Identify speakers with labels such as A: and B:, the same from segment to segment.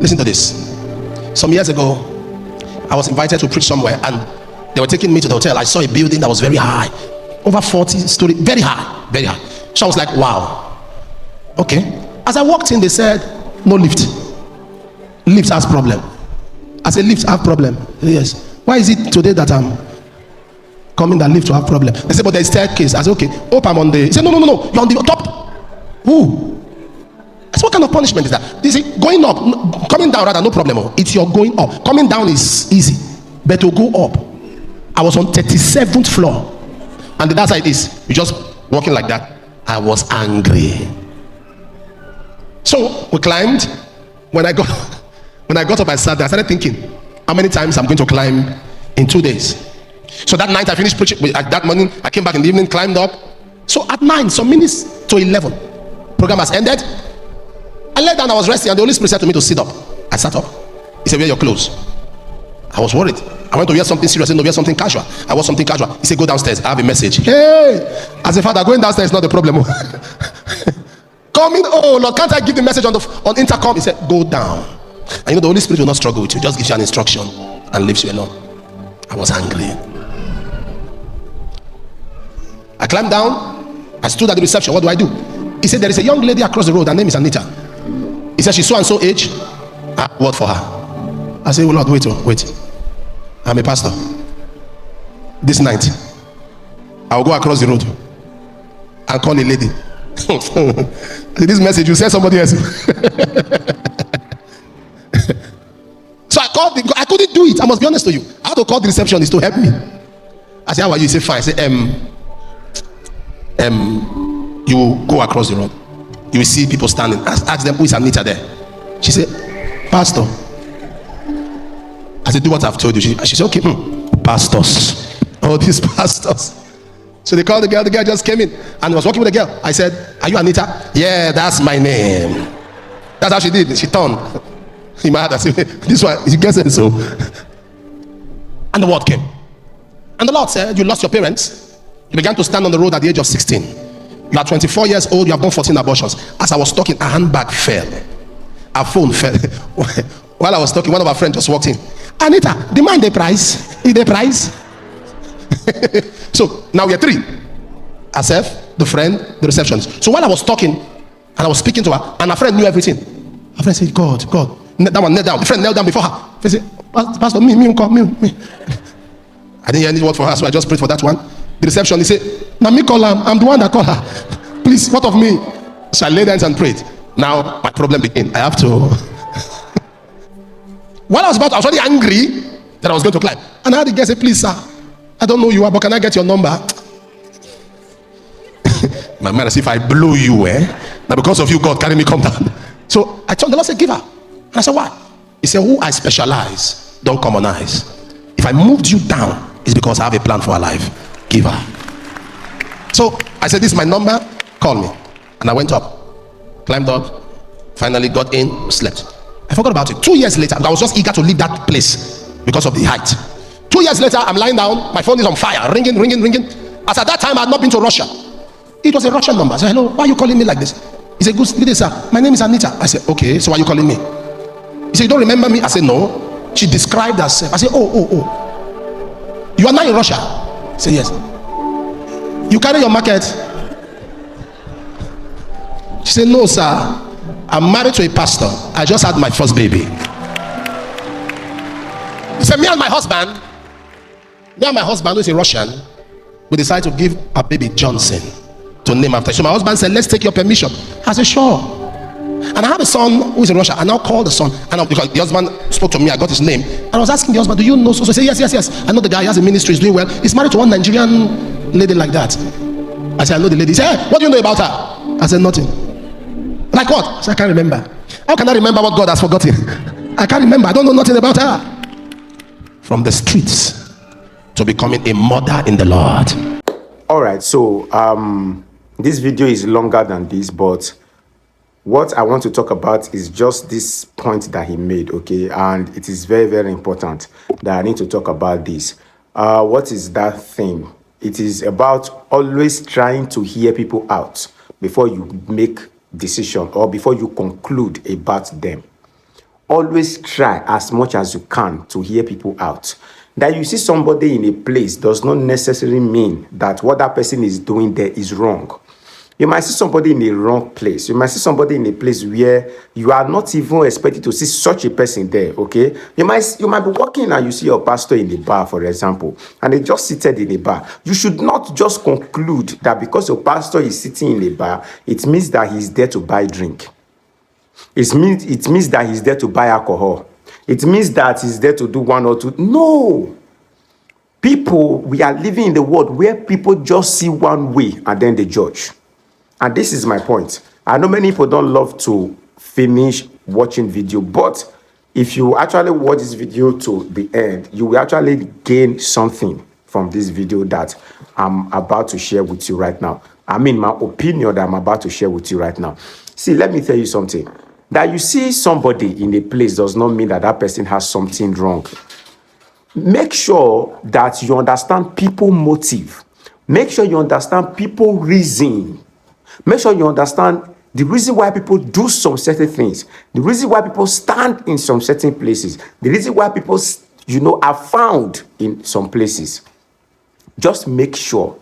A: Listen to this. Some years ago, I was invited to preach somewhere, and they were taking me to the hotel. I saw a building that was very high, over 40 stories, very high, very high. So I was like, wow. Okay. As I walked in, they said, no lift. Lift has problem. I said, lift have problem. Yes. Why is it today that I'm coming that lift to have problem? They said, but there's staircase. I said, okay. Hope I'm on the. He said, no. You're on the top. Who? I said, what kind of punishment is that? They say, going up, coming down rather, no problem. It's your going up. Coming down is easy, but to go up. I was on 37th floor, and the other side is you just walking like that. I was angry. So we climbed. When I got up, I sat there. I started thinking, how many times I'm going to climb in 2 days? So that night I finished preaching. That morning I came back in the evening, climbed up. So at 9, some minutes to 11, program has ended. I lay down, I was resting, and the Holy Spirit said to me to sit up. I sat up. He said, wear your clothes. I was worried. I went to wear something serious. I said, no, wear something casual. I wore something casual. He said, go downstairs. I have a message. Hey, as a father, going downstairs is not the problem. Coming, oh Lord, can't I give the message on intercom? He said, go down. And you know, the Holy Spirit will not struggle with you. Just gives you an instruction and leaves you alone. I was angry. I climbed down. I stood at the reception. What do? He said, there is a young lady across the road. Her name is Anita. He said, she's so and so age. What for her? I said, oh Lord, wait. I'm a pastor. This night, I'll go across the road and call a lady. This message, you send somebody else. So I called. I couldn't do it. I must be honest to you. I had to call the receptionist to help me. I said, how are you? He said, fine. I said, you go across the road. You will see people standing. Ask them, who is Anita there? She said, pastor. I said, do what I've told you. She said, okay. Pastors. Oh, these pastors. So they called the girl. The girl just came in and was walking with the girl. I said, are you Anita? Yeah, that's my name. That's how she did. She turned. In my heart, I said, this one, you guess it so. And the word came. And the Lord said, you lost your parents. You began to stand on the road at the age of 16. You are 24 years old. You have done 14 abortions. As I was talking, a handbag fell. A phone fell. While I was talking, one of our friends just walked in. Anita, demand the price. Is the price? So now we are 3. Herself, the friend, the receptionist. So while I was talking and I was speaking to her, and her friend knew everything. Her friend said, God, that one knelt down. The friend knelt down before her. She said, Pastor, me. I didn't hear any word for her, so I just prayed for that one. The receptionist said, now me call her. I'm the one that called her. Please, what of me? So I laid hands and prayed. Now my problem began. I have to. While I was already angry that I was going to climb. And I had the guy say, please, sir, I don't know who you are, but can I get your number? My man, as if I blow you, now because of you, God carry me, come down. So I told the Lord, said, give her. And I said, why? He said, who I specialize, don't commonize. If I moved you down, it's because I have a plan for her life. Give her. So I said, this is my number, call me. And I went up, climbed up, finally got in, slept. I forgot about it. 2 years later, I was just eager to leave that place because of the height. 2 years later, I'm lying down, my phone is on fire, ringing. As at that time, I had not been to Russia. It was a Russian number. I said, hello, why are you calling me like this? He said, good day, sir. My name is Anita. I said, okay, so why are you calling me? He said, you don't remember me? I said, no. She described herself. I said, oh. You are now in Russia? I said, yes. You carry your market? She said, no, sir. I'm married to a pastor. I just had my first baby. He said, me and my husband, who is a Russian, we decided to give our baby Johnson to name after. So my husband said, let's take your permission. I said, sure. And I have a son who is in Russia. I now called the son, and because the husband spoke to me, I got his name. And I was asking the husband, do you know so? So he said, yes. I know the guy. He has a ministry. He's doing well. He's married to one Nigerian lady like that. I said, I know the lady. He said, hey, what do you know about her? I said, nothing. Like what? I said, I can't remember. How can I remember what God has forgotten? I can't remember. I don't know nothing about her. From the streets to becoming a mother in the Lord.
B: All right, so this video is longer than this, but what I want to talk about is just this point that he made, okay? And it is very, very important that I need to talk about this. What is that thing? It is about always trying to hear people out before you make decision or before you conclude about them. always try as much as you can to hear people out. That you see somebody in a place does not necessarily mean that what that person is doing there is wrong. You might see somebody in a wrong place. You might see somebody in a place where you are not even expected to see such a person there, okay? You might be walking and you see your pastor in the bar, for example, and they just seated in a bar. You should not just conclude that because your pastor is sitting in a bar, it means that he's there to buy drink. It means that he's there to buy alcohol. It means that he's there to do one or two. No. People, we are living in the world where people just see one way and then they judge. And this is my point. I know many people don't love to finish watching video, but if you actually watch this video to the end, you will actually gain something from this video that I'm about to share with you right now. I mean, my opinion that I'm about to share with you right now. See, let me tell you something. That you see somebody in a place does not mean that that person has something wrong. Make sure that you understand people motive. Make sure you understand people reason. Make sure you understand the reason why people do some certain things, the reason why people stand in some certain places, the reason why people, are found in some places. Just make sure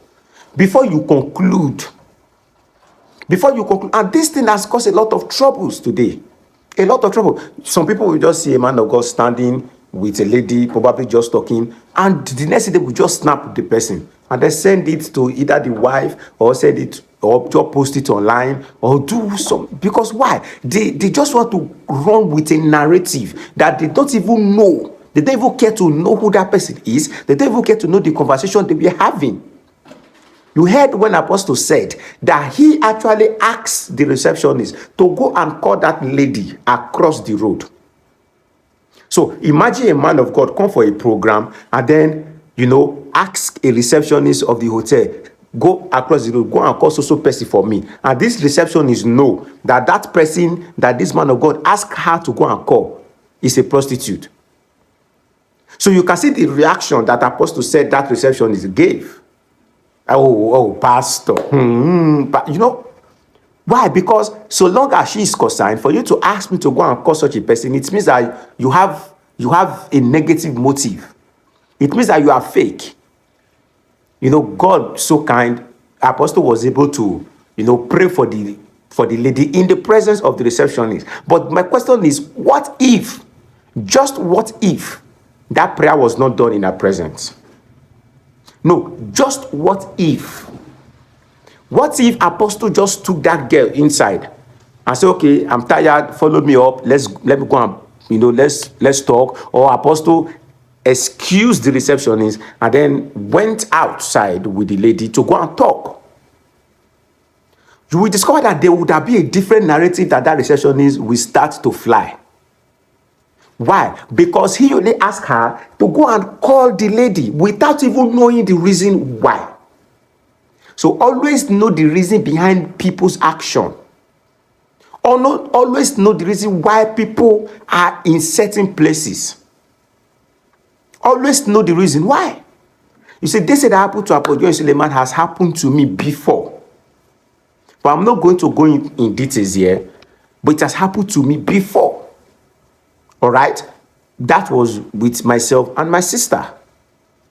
B: before you conclude. And this thing has caused a lot of troubles today. A lot of trouble. Some people will just see a man of God standing with a lady, probably just talking, and the next day they will just snap the person and then send it to either the wife or send it or just post it online or do some. Because why? They just want to run with a narrative that they don't even know. They don't even care to know who that person is. They don't even care to know the conversation they were having. You heard when Apostle said that he actually asked the receptionist to go and call that lady across the road. So imagine a man of God come for a program and then, ask a receptionist of the hotel, go across the road, go and call so person for me. And this receptionist know that person that this man of God asked her to go and call is a prostitute. So you can see the reaction that Apostle said that receptionist gave. Oh, pastor. But why? Because so long as she is concerned, for you to ask me to go and call such a person, it means that you have a negative motive. It means that you are fake. God so kind, Apostle was able to, pray for the lady in the presence of the receptionist. But my question is, what if that prayer was not done in her presence? No, just what if? What if Apostle just took that girl inside and said, okay, I'm tired, follow me up, let me go and, let's talk. Or Apostle excused the receptionist and then went outside with the lady to go and talk. You will discover that there would be a different narrative that receptionist will start to fly. Why? Because he only asked her to go and call the lady without even knowing the reason why. So always know the reason behind people's action. Or not always know the reason why people are in certain places. Always know the reason why. You see, this that happened to Apostle Suleman has happened to me before. But I'm not going to go in details here, but it has happened to me before. All right, that was with myself and my sister.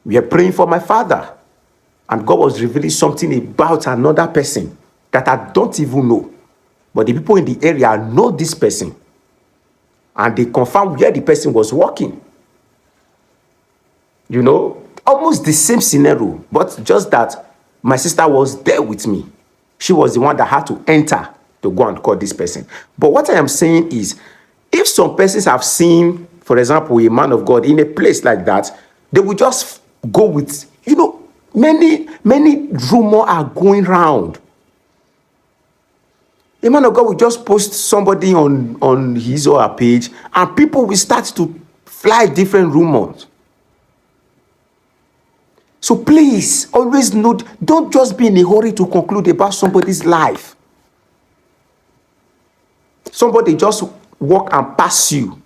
B: We are praying for my father, and God was revealing something about another person that I don't even know. But the people in the area know this person, and they confirmed where the person was working. Almost the same scenario, but just that my sister was there with me. She was the one that had to enter to go and call this person. But what I am saying is, if some persons have seen, for example, a man of God in a place like that, they will just go with, many rumors are going round. A man of God will just post somebody on his or her page, and people will start to fly different rumors. So please, always note, don't just be in a hurry to conclude about somebody's life. Somebody just walk and pass you.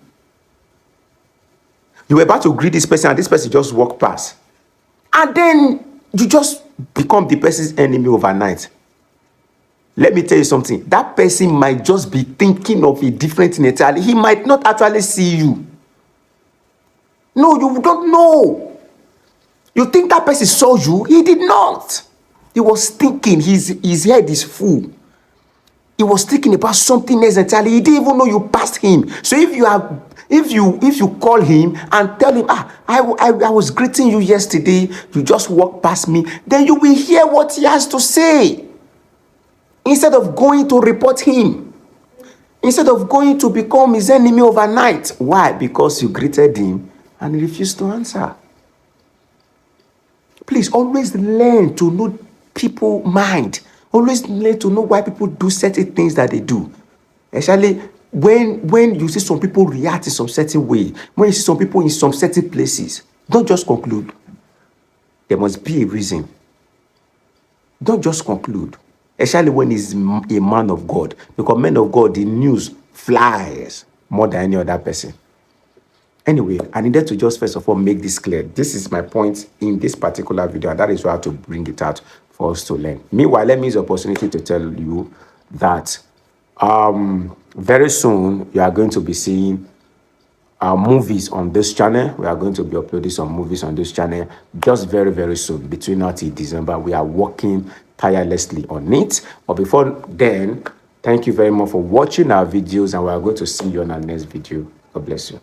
B: You were about to greet this person and this person just walk past. And then you just become the person's enemy overnight. let me tell you something. That person might just be thinking of a different thing entirely. He might not actually see you. No, you don't know. You think that person saw you? He did not. He was thinking. His head is full. He was thinking about something else entirely. He didn't even know you passed him. So if you call him and tell him, I was greeting you yesterday, you just walked past me, then you will hear what he has to say. Instead of going to report him, instead of going to become his enemy overnight. Why? Because you greeted him and he refused to answer. Please always learn to know people's mind. Always learn to know why people do certain things that they do. Especially when you see some people react in some certain way, when you see some people in some certain places, don't just conclude. There must be a reason. Don't just conclude. Especially when he's a man of God. Because men of God, the news flies more than any other person. Anyway, I needed to just first of all make this clear. This is my point in this particular video, and that is why I have to bring it out for us to learn. Meanwhile, let me use the opportunity to tell you that very soon you are going to be seeing movies on this channel. We are going to be uploading some movies on this channel just very, very soon. Between now till December, we are working tirelessly on it. But before then, thank you very much for watching our videos, and we are going to see you on our next video. God bless you.